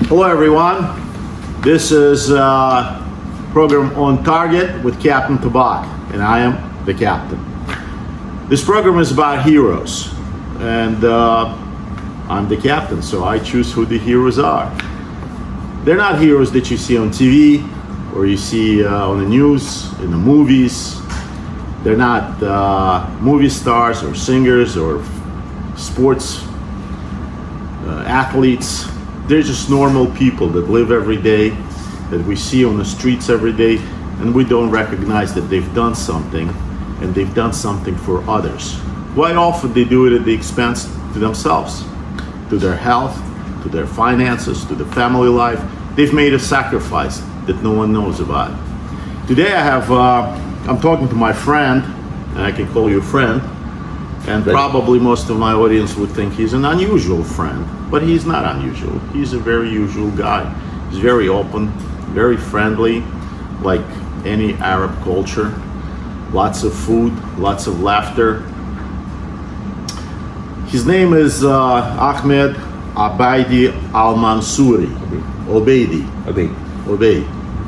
Hello everyone, this is a program On Target with Captain Tabach, and I am the captain. This program is about heroes, and I'm the captain, so I choose who the heroes are. They're not heroes that you see on TV or you see on the news, in the movies. They're not movie stars or singers or sports athletes. They're just normal people that live every day, that we see on the streets every day, and we don't recognize that they've done something, and they've done something for others. Quite often they do it at the expense to themselves, to their health, to their finances, to the family life. They've made a sacrifice that no one knows about. Today I'm talking to my friend, and I can call you a friend, and probably most of my audience would think he's an unusual friend, but he's not unusual. He's a very usual guy. He's very open, very friendly, like any Arab culture. Lots of food, lots of laughter. His name is Ahmed Al Mansuri. Obeidi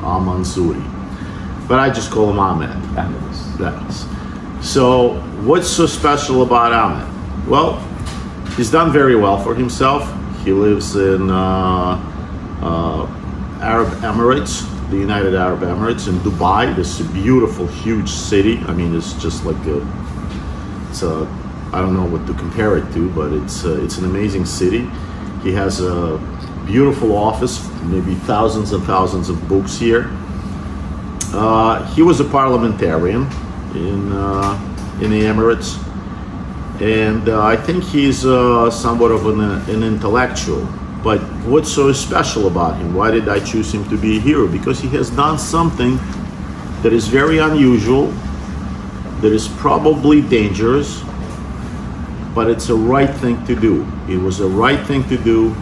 Al Mansuri. But I just call him Ahmed. Yes. So what's so special about Ahmed? Well, he's done very well for himself. He lives in Arab Emirates, the United Arab Emirates, in Dubai. This is a beautiful, huge city. I mean, it's just like I don't know what to compare it to, but it's an amazing city. He has a beautiful office, maybe thousands and thousands of books here. He was a parliamentarian in the Emirates, and I think he's somewhat of an intellectual. But what's so special about him? Why did I choose him to be a hero? Because he has done something that is very unusual, that is probably dangerous, but it's a right thing to do. It was a right thing to do,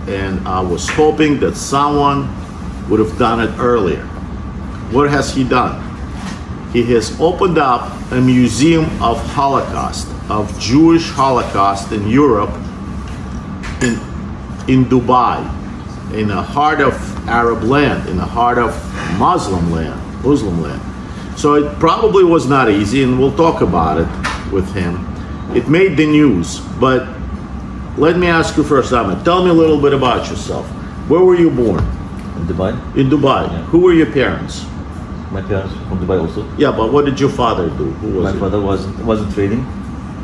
and I was hoping that someone would have done it earlier. What has he done? He has opened up a museum of Holocaust, of Jewish Holocaust in Europe, in Dubai, in the heart of Arab land, in the heart of Muslim land. So it probably was not easy, and we'll talk about it with him. It made the news, but let me ask you first, Ahmed, tell me a little bit about yourself. Where were you born? In Dubai. In Dubai. Yeah. Who were your parents? My parents from Dubai also. Yeah, but what did your father do? Who was My father wasn't trading.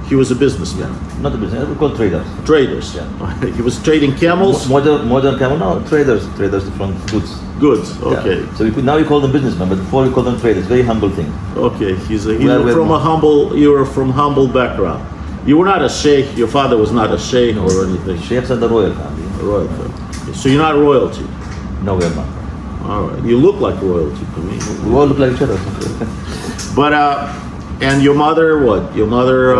He was a businessman. Not a business. We call traders. Traders. Yeah. He was trading camels. Modern camel. No, traders. Traders from goods. Goods. Okay. Yeah. So now we call them businessmen, but before we call them traders. Very humble thing. Okay. You were from humble background. You were not a sheikh. Your father was not a sheikh or anything. Sheikhs are the royal family. Royal family. So you're not royalty. No, we are not. All right. You look like royalty to me. We all look like each other. But and your mother, what? Your mother?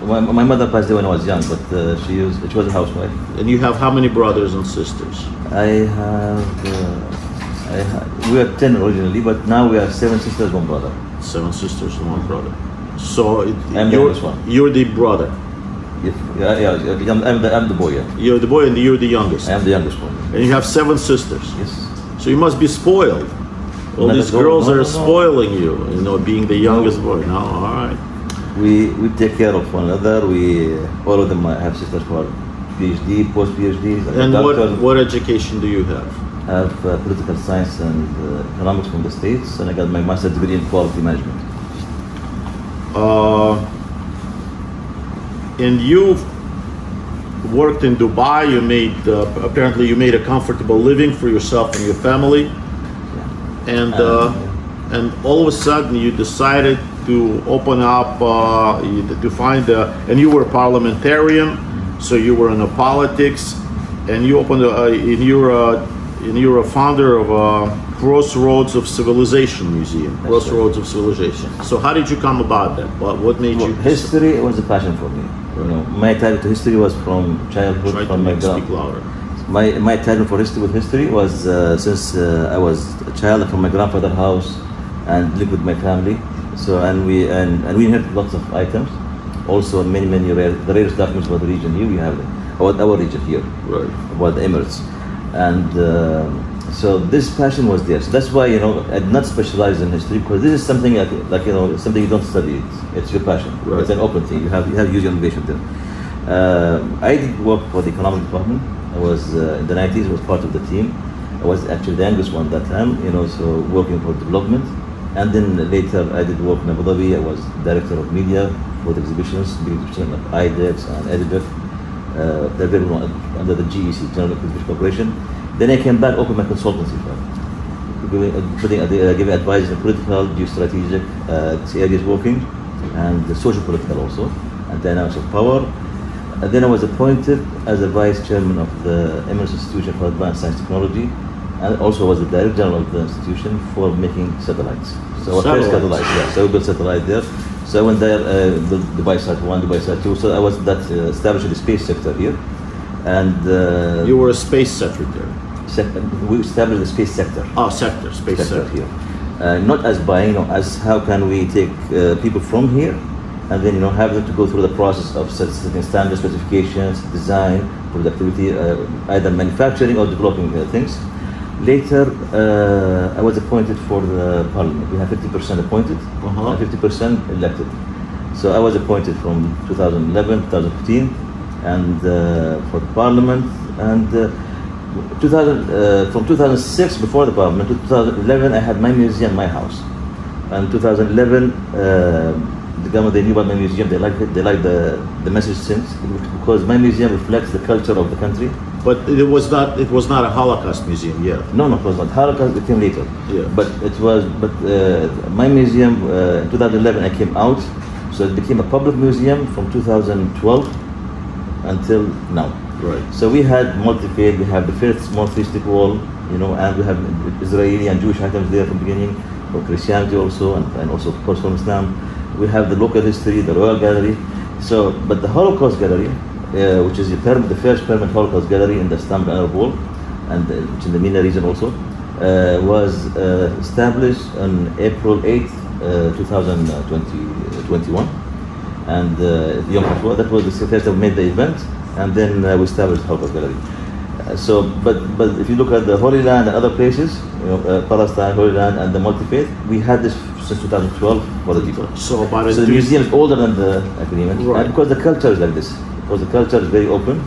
My mother passed away when I was young, but she was a housewife. And you have how many brothers and sisters? We are 10 originally, but now we are 7 sisters, 1 brother. 7 sisters and 1 brother. So I'm the youngest one. You're the brother. Yeah. I'm the boy. Yeah. You're the boy, and you're the youngest. I am the youngest one. And you have 7 sisters. Yes. So you must be spoiled. All these girls are spoiling you, being the youngest boy. No, all right. We take care of one another. All of them have sisters who are PhD, post-PhDs. And what education do you have? I have political science and economics from the States, and I got my master's degree in quality management. And you worked in Dubai. You apparently you made a comfortable living for yourself and your family. And all of a sudden you decided to open up, and you were a parliamentarian, so you were in the politics, and you opened, you're a founder of Crossroads of Civilization Museum. Crossroads of Civilization. So how did you come about that? What made you? History was a passion for me. Right. My title to history was from childhood. Speak louder. My title for history was since I was a child from my grandfather's house and lived with my family. So and we inherited lots of items. Also many rare, the rarest documents about the region here. We have about our region here, right? About the Emirates. And so this passion was there. So that's why, you know, I did not specialize in history, because this is something like you know, something you don't study. It's your passion. Right. It's an open thing. You have huge innovation there. I did work for the economic department. I was in the 90s. I was part of the team. I was actually the youngest one that time. You know, so working for development. And then later I did work in Abu Dhabi. I was director of media for the exhibitions, big exhibition of IDEX and EDIBEF. They're very under the GEC, General Exhibition Corporation. Then I came back, opened my consultancy firm, giving advice in political, geostrategic areas working, and the social political also, and dynamics of power. And then I was appointed as the vice chairman of the Emirates Institution for Advanced Science Technology, and also was the director general of the institution for making satellites. So our first satellite, yeah. So we built satellite there. So I went there, Dubai Sat 1, Dubai Sat 2. So I was establishing the space sector here, and you were a space secretary. We established the space sector. Oh, space sector here. Not as buying, you know, as how can we take people from here, and then, you know, have them to go through the process of setting standards, specifications, design, productivity, either manufacturing or developing things. Later, I was appointed for the parliament. We have 50% appointed, and 50% elected. So I was appointed from 2011, 2015, and for the parliament, and from 2006, before the parliament, to 2011, I had my museum, my house. And 2011, the government, they knew about my museum. They liked it. They liked the message since, because my museum reflects the culture of the country. But it was not a Holocaust museum yet. No, it was not. Holocaust came later. Yeah. But it was. But my museum in 2011, I came out, so it became a public museum from 2012 until now. Right. So we had multi-faith. We have the first monotheistic wall, you know, and we have Israeli and Jewish items there from the beginning, for Christianity also, and also of course from Islam. We have the local history, the Royal Gallery. So, but the Holocaust Gallery, which is the first permanent Holocaust gallery in the Istanbul Arab Wall, and which in the MENA region also, was established on April 8th, 2021, and Yom Kippur. That was the first time we made the event, and then we established the Holocaust Gallery. So, but if you look at the Holy Land and other places, you know, Palestine, Holy Land, and the multi-faith, we had this since 2012 for the people. So the museum is older than the agreement, right. And because the culture is like this. Because the culture is very open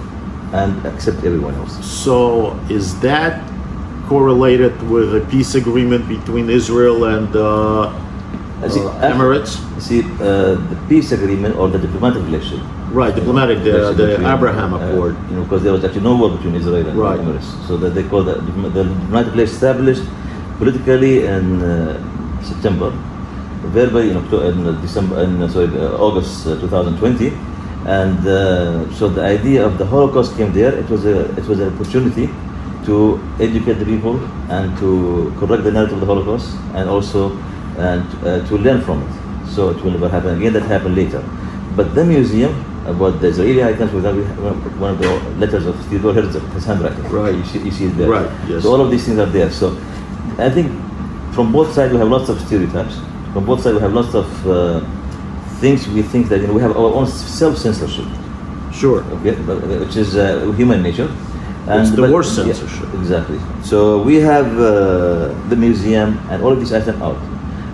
and accept everyone else. So is that correlated with a peace agreement between Israel and Emirates? See, the peace agreement or the diplomatic relationship. Right, diplomatic, the Abraham Accord. You know, because there was actually no war between Israel and Emirates. So that they call the diplomatic relationship established politically in September, verbally in August 2020. And so the idea of the Holocaust came there. It was an opportunity to educate the people and to correct the narrative of the Holocaust, and also to learn from it. So it will never happen again. That happened later. But the museum about the Israeli items, for example, one of the letters of Theodore Herzl, his handwriting. Right. You see it there. Right. Yes. So all of these things are there. So I think from both sides we have lots of stereotypes. From both sides we have lots of things we think that, you know, we have our own self-censorship. Sure. Okay, which is human nature. It's the worst censorship. Yeah, exactly. So we have the museum and all of these items out.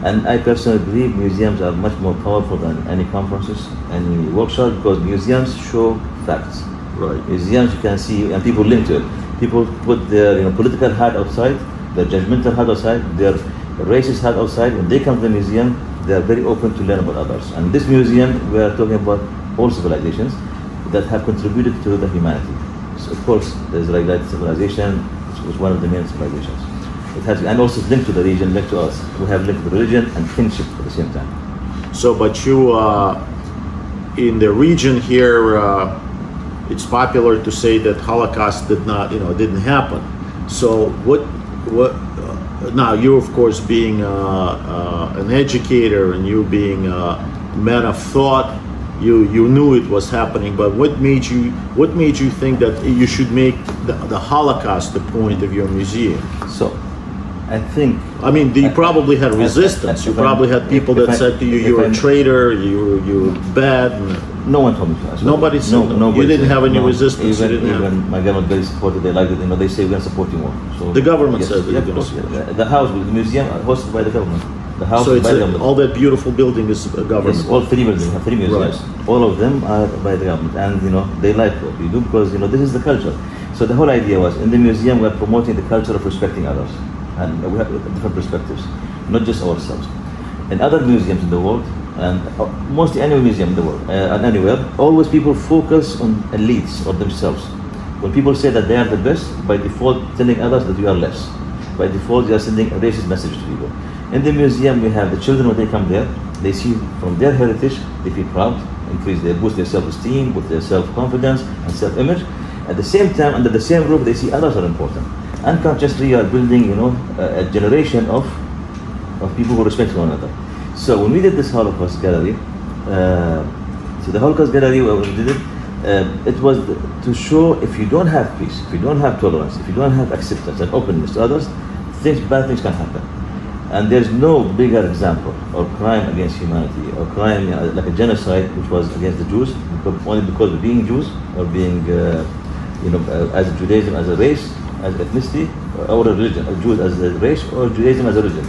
And I personally believe museums are much more powerful than any conferences, any workshops, because museums show facts. Right. Museums you can see, and people link to it. People put their, you know, political hat outside, their judgmental hat outside, their racist hat outside. When they come to the museum, they are very open to learn about others. And this museum, we are talking about all civilizations that have contributed to the humanity. So of course, the Israelite civilization, which was one of the main civilizations. It has, and also linked to the region, linked to us. We have linked to the religion and kinship at the same time. So, but you, in the region here, it's popular to say that Holocaust didn't happen. So what? Now you, of course, being an educator and you being a man of thought, you knew it was happening. But what made you think that you should make the Holocaust the point of your museum? So, I think. I mean, you probably had resistance. You probably had people that said to you, "You're a traitor. You're bad." No one told me to. Nobody said that. You didn't have any resistance. Even my government very supported. They liked it. They say we're going to support you more. So the government said that yeah, you're going to support you. The house, the museum, hosted by the government. The house So is by the government. all that beautiful building is government. Yes, all three buildings, have three museums. Right. All of them are by the government, and they like what we do because this is the culture. So the whole idea was in the museum we're promoting the culture of respecting others, and we have different perspectives, not just ourselves. In other museums in the world, and mostly any museum in the world and anywhere, always people focus on elites or themselves. When people say that they are the best, by default telling others that you are less. By default, they are sending a racist message to people. In the museum, we have the children when they come there, they see from their heritage, they feel proud, boost their self-esteem, boost their self-confidence and self-image. At the same time, under the same roof, they see others are important. Unconsciously, you are building, a generation of people who respect one another. So when we did this Holocaust gallery, so the Holocaust gallery, when we did it, it was to show if you don't have peace, if you don't have tolerance, if you don't have acceptance and openness to others, bad things can happen. And there's no bigger example of crime against humanity or crime like a genocide, which was against the Jews, only because of being Jews or being, as Judaism as a race, as ethnicity, or a religion, Jews as a race or Judaism as a religion.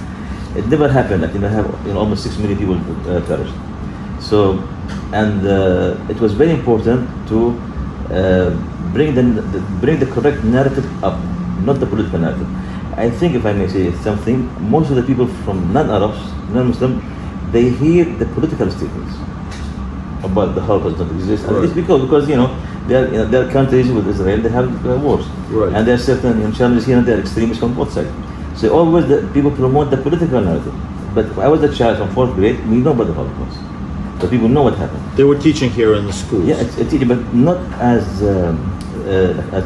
It never happened. I think I have almost 6 million people perished. So, and it was very important to bring the correct narrative up, not the political narrative. I think, if I may say something, most of the people from non-Arabs, non-Muslim, they hear the political statements about the Holocaust not exist. Right. It's because there are countries with Israel, they have wars, right. And there are certain challenges here and there, extremists from both sides. So always people promote the political narrative. But I was a child from 4th grade, we know about the Holocaust. So people know what happened. They were teaching here in the schools. Yeah, it's teaching, but not as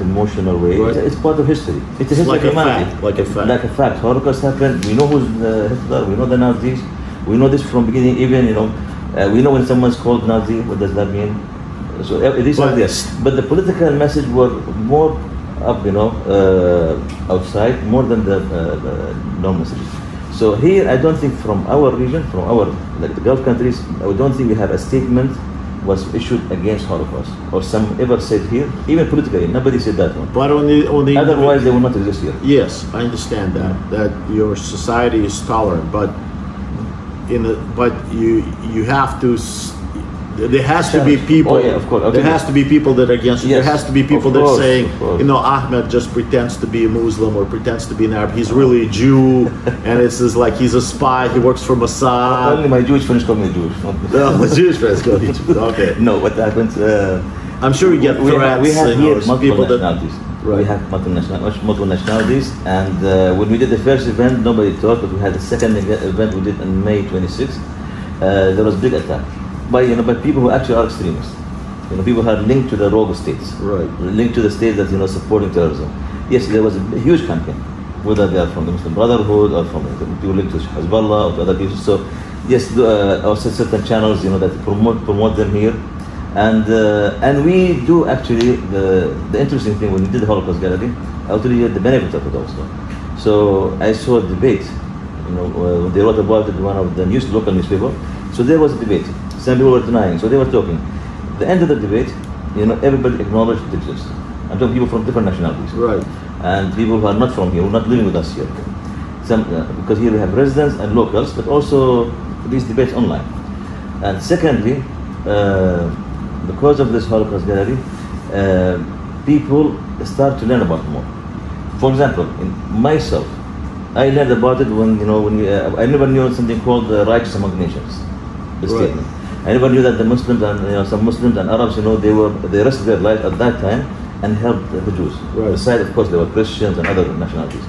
emotional way. Right. It's part of history. It's a history like of a humanity. fact. Like a fact. Like a fact. Holocaust happened. We know who's Hitler. We know the Nazis. We know this from beginning. Even we know when someone's called Nazi. What does that mean? So these are this. But the political message were more up, outside, more than the normal messages. So here, I don't think from our region, from our the Gulf countries, I don't think we have a statement was issued against Holocaust or some ever said here, even politically. Nobody said that one. But on the otherwise, they will not exist here. Yes, I understand that your society is tolerant, but you have to. There has to be people. Oh, yeah, of course. Okay. There has to be people that are against you. Yes, there has to be people that are saying, Ahmed just pretends to be a Muslim or pretends to be an Arab. He's really a Jew, and it's just like he's a spy. He works for Mossad. Only my Jewish friends call me Jewish. No, my Jewish friends call me Jewish. Okay. No, what happens? I'm sure you get threats. We have here multiple people nationalities. Right. We have multiple nationalities, and when we did the first event, nobody thought, but we had the second event we did on May 26th. There was big attack by people who actually are extremists. People who are linked to the rogue states, right? Linked to the states that supporting terrorism. Yes, there was a huge campaign, whether they are from the Muslim Brotherhood or from people linked to Hezbollah or to other people. So yes, also certain channels that promote them here, and we do actually the interesting thing when we did the Holocaust gallery. I'll tell you the benefit of it also. So I saw a debate. When they wrote about it in one of the local newspaper. So there was a debate. Some people were denying, so they were talking. The end of the debate, everybody acknowledged it exists. I'm talking people from different nationalities, right? And people who are not from here, who are not living with us here. Because here we have residents and locals, but also these debates online. And secondly, because of this Holocaust gallery, people start to learn about it more. For example, myself, I learned about it when I never knew something called rights among nations. The statement. I never knew that the Muslims and some Muslims and Arabs, they risked their lives at that time and helped the Jews. Right. Besides, of course, there were Christians and other nationalities,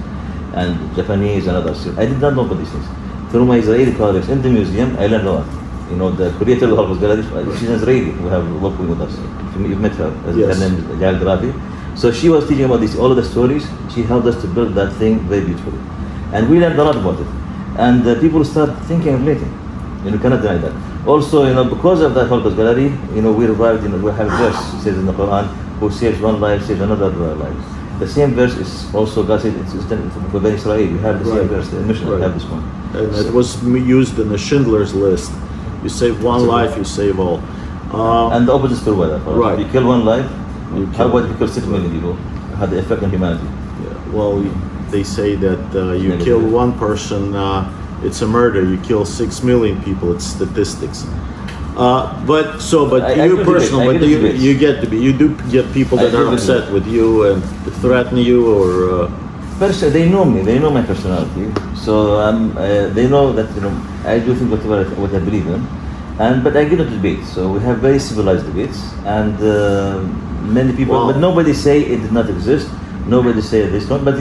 and Japanese and others. I did not know about these things. Through my Israeli colleagues in the museum, I learned a lot. The creator of the Holocaust gallery, she's an Israeli who have working with us. You've met her. Yes. Her name is Yael Grafi. So she was teaching about all of the stories. She helped us to build that thing very beautifully. And we learned a lot about it. And people start thinking and relating. You cannot deny that. Also, because of that Holocaust gallery, we revived, we have a verse, it says in the Quran, who saves one life, saves another life. The same verse is also God said it's for Bani Israel. You have the same verse. The mission Right. have this one. And it was used in the Schindler's List. You save one life, you save all. And the opposite is true weather. Right. You kill one life. You How kill- about if you kill 6 million people? Had the effect on humanity. Yeah, well, they say that you Negative. kill one person, it's a murder. You kill 6 million people, it's statistics. But I you agree with personally, it. I but agree with it. you get to be, you do get people I that are agree with upset with you and threaten you or. They know me. They know my personality. So they know that I do think what I believe in, but I get into debate. So we have very civilized debates, and many people, Wow. but nobody say it did not exist. Nobody say this not. But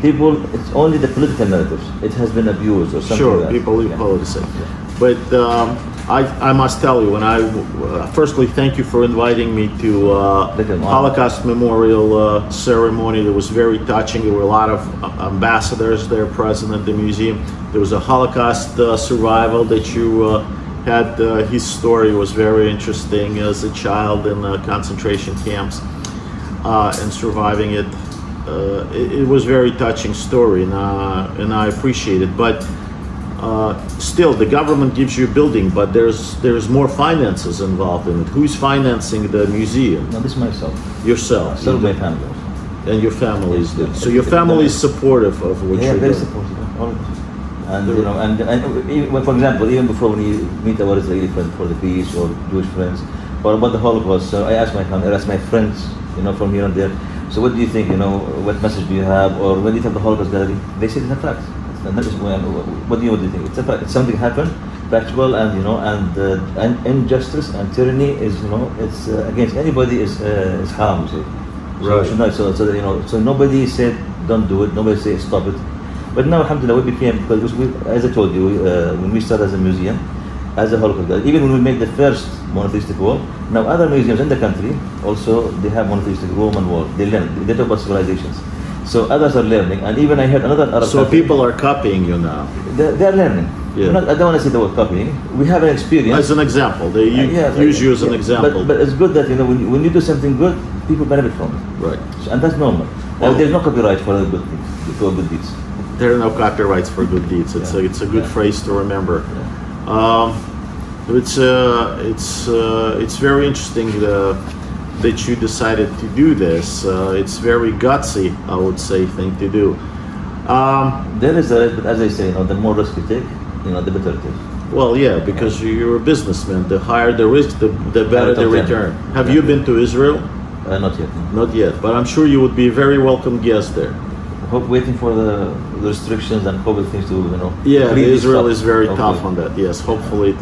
people. It's only the political narratives. It has been abused or something. Sure, like that. people leave Yeah. politics. But I must tell you, when I firstly thank you for inviting me to Holocaust Memorial ceremony. That was very touching. There were a lot of ambassadors there present at the museum. There was a Holocaust survival that you had. His story was very interesting as a child in concentration camps and surviving it. It was very touching story, and I appreciate it. But still, the government gives you a building, but there's more finances involved in it. Who's financing the museum? No, this is myself. Yourself. Still my family. And your family is Yeah. there. So your family is supportive of what Yeah, you're very doing. supportive. All of us. And and even, for example, even before when you meet our Israeli friends for the peace or Jewish friends, or about the Holocaust, so I asked my family, I asked my friends, from here and there. So what do you think? What message do you have? Or when you have the Holocaust gallery, they say it's a fact. And that is what do you think? It's a fact. It's something happened, factual, and injustice and tyranny is it's against anybody is harm. So Right. we should know. So nobody said don't do it. Nobody said stop it. But now, alhamdulillah, we became, because as I told you, when we started as a museum, as a Holocaust gallery, even when we made the first monotheistic wall, now other museums in the country also they have monotheistic Roman wall. They learn. They talk about civilizations. So others are learning, and even I heard another Arab. So country, people are copying you now. they're learning. Yeah. I don't want to say the word copying. We have an experience. As an example, they Yeah, use you as an yeah. example. But it's good that when you do something good, people benefit from it, Right. and that's normal. Well- There's no copyright for good things, for good deeds. There are no copyrights for good deeds. It's Yeah. it's a good Yeah. phrase to remember. It's very interesting that you decided to do this. It's very gutsy, I would say, thing to do. There is a risk, but as I say, the more risk you take, the better it is. Well, yeah, because you're a businessman. The higher the risk, the better the Top 10. return. Have Yeah. you been to Israel? Not yet. No. Not yet, but I'm sure you would be a very welcome guest there. Waiting for the restrictions and COVID things to, Yeah, really Israel stop. is very Hopefully. tough on that. Yes, hopefully it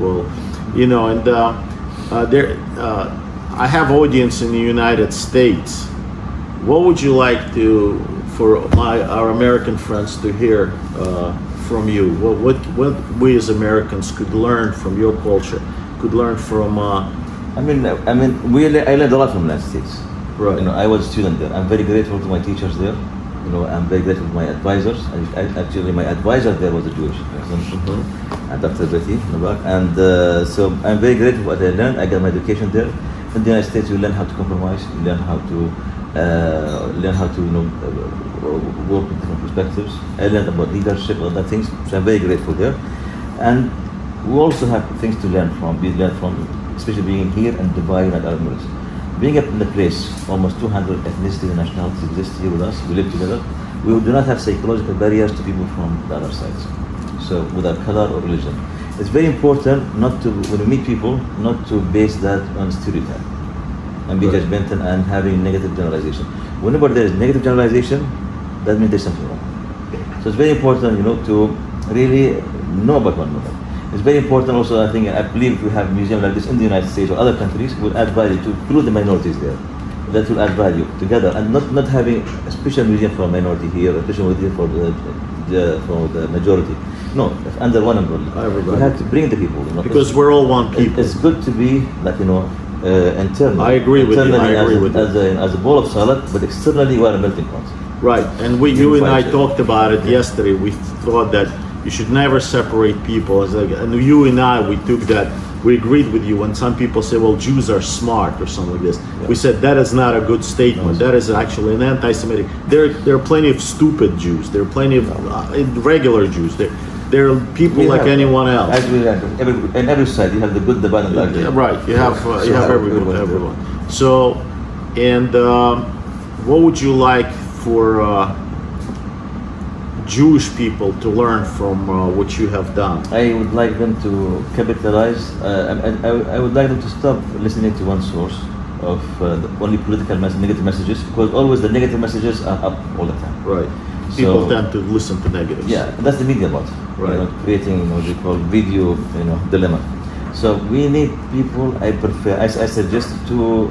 will, and there. I have audience in the United States. What would you like for our American friends to hear from you? What we as Americans could learn from your culture, could learn from. I mean, I learned a lot from the United States. Right. I was a student there. I'm very grateful to my teachers there. I'm very grateful to my advisors. Actually, my advisor there was a Jewish person, and Dr. Betty Tabach. And so I'm very grateful for what I learned. I got my education there. In the United States, you learn how to compromise. You learn how to work with different perspectives. I learned about leadership, other things. So I'm very grateful there. And we also have things to learn from. We learn from, especially being here in Dubai and Arab Emirates. Being up in the place, almost 200 ethnicities and nationalities exist here with us. We live together. We do not have psychological barriers to people from the other sides. So without color or religion. It's very important not to, when we meet people, not to base that on stereotype and be Right. judgmental and having negative generalization. Whenever there is negative generalization, that means there's something wrong. So it's very important, to really know about one another. It's very important also, I believe if we have a museum like this in the United States or other countries, will add value to include the minorities there. That will add value together, and not having a special museum for a minority here, a special museum for the majority. No, under one umbrella. Everybody. We have to bring the people. Because we're all one people. It's good to be like internal. I agree with you. Internally I agree with you. as a bowl of salad, but externally we are a melting pot. Right, and you and I Fight it. talked about it yesterday. We thought that you should never separate people. And you and I, we took that we agreed with you when some people say, well, Jews are smart or something like this. Yeah. We said that is not a good statement. That is actually an anti-Semitic. There are plenty of stupid Jews. There are plenty of regular Jews. There are people like anyone else. As we have, in every side, you have the good, the bad, and the ugly. Right. You have everyone. So, and what would you like for Jewish people to learn from what you have done? I would like them to capitalize. I would like them to stop listening to one source of only political negative messages, because always the negative messages are up all the time. Right. People tend to listen to negatives. Yeah, that's the media about. Right. Creating what they call video, dilemma. So we need people. I suggest to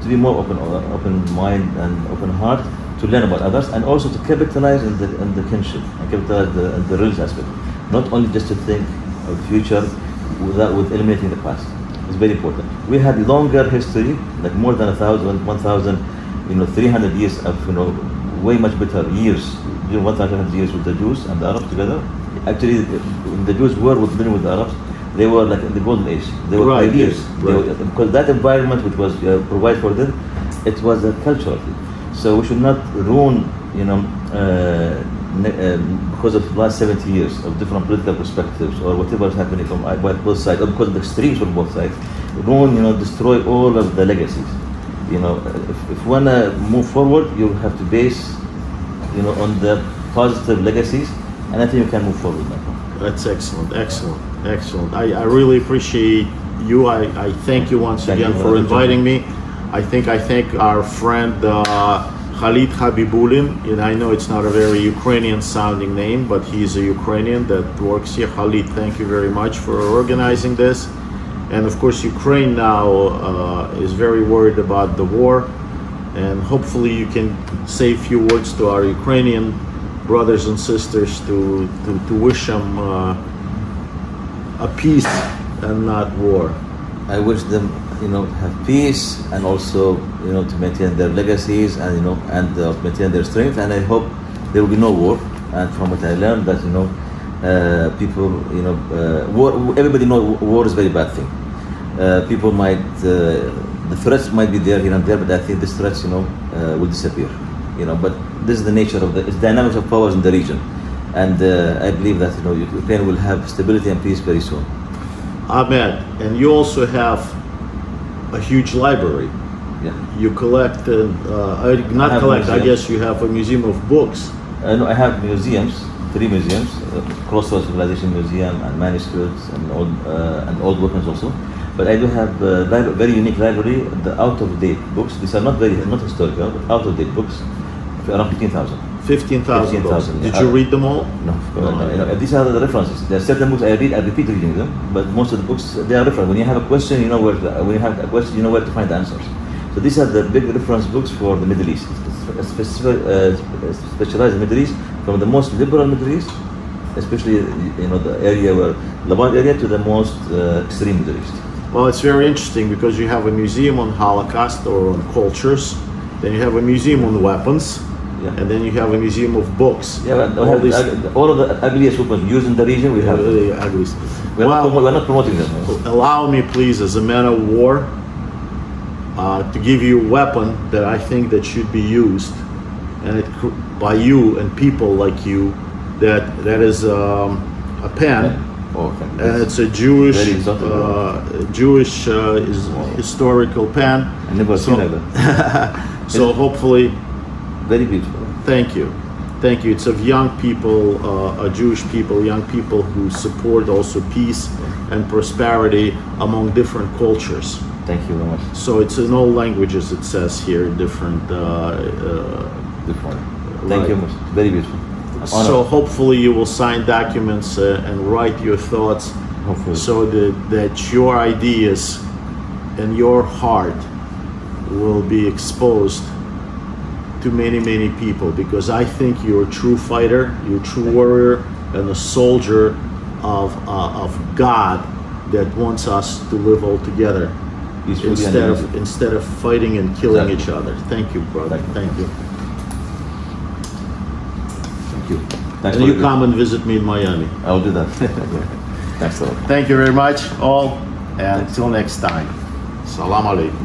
be more open mind and open heart, to learn about others, and also to capitalize in the kinship and capitalize in the religious aspect. Not only just to think of the future with eliminating the past. It's very important. We had longer history, like more than 1,300 years of way much better years. 1,000 years with the Jews and the Arabs together. Actually, the Jews were living with the Arabs. They were like in the golden age. They were ideas. Because that environment which was provided for them, it was a cultural thing. So we should not ruin, because of the last 70 years of different political perspectives or whatever is happening from both sides, or because of the extremes from both sides, destroy all of the legacies. If you want to move forward, you have to base, on the positive legacies, and I think you can move forward now. That's excellent. I really appreciate you. I thank you once again for inviting me. I thank our friend Khalid Habibulin, and I know it's not a very Ukrainian sounding name, but he's a Ukrainian that works here. Khalid, thank you very much for organizing this. And of course, Ukraine now is very worried about the war, and hopefully you can say a few words to our Ukrainian brothers and sisters to wish them a peace and not war. I wish them, have peace, and also, to maintain their legacies and maintain their strength. And I hope there will be no war. And from what I learned, that people, war. Everybody knows war is a very bad thing. People might, the threats might be there here and there, but I think these threats, will disappear. But this is the nature of it's dynamics of powers in the region, and I believe that Ukraine will have stability and peace very soon. Ahmed, and you also have a huge library. Yeah. You collect, I guess you have a museum of books. No, I have museums, 3 museums, Crossroads Civilization Museum, and manuscripts, and old weapons also. But I do have a very unique library, the out-of-date books. These are not historical, but out-of-date books, around 15,000. 15,000 books. Did you read them all? No, of course not. These are the references. There are certain books I read, I repeat reading them, but most of the books, they are references. When you have a question, you know where to find the answers. So these are the big reference books for the Middle East, specialized in the Middle East, from the most liberal Middle East, especially the area where Levant area, to the most extreme Middle East. Well, it's very interesting because you have a museum on Holocaust or on cultures, then you have a museum on weapons, and then you have a museum of books. Yeah, all of the ugliest weapons used in the region, we have. The ugliest. We're not promoting them. Allow me, please, as a man of war, to give you a weapon that I think that should be used, and by you and people like you, that is a pen. And it's a Jewish historical pen. I never seen that. So hopefully, very beautiful. Thank you. It's of young people, Jewish people, young people who support also peace and prosperity among different cultures. Thank you very much. So it's in all languages. It says here different. Thank you very much. Very beautiful. So hopefully you will sign documents and write your thoughts, so that your ideas and your heart will be exposed to many people, because I think you're a true fighter, you're a true warrior, and a soldier of God that wants us to live all together instead of fighting and killing each other. Thank you, brother. Thank you. And you come and visit me in Miami. I'll do that. Thanks a lot. Thank you very much, all. Until next time. Salam alaikum.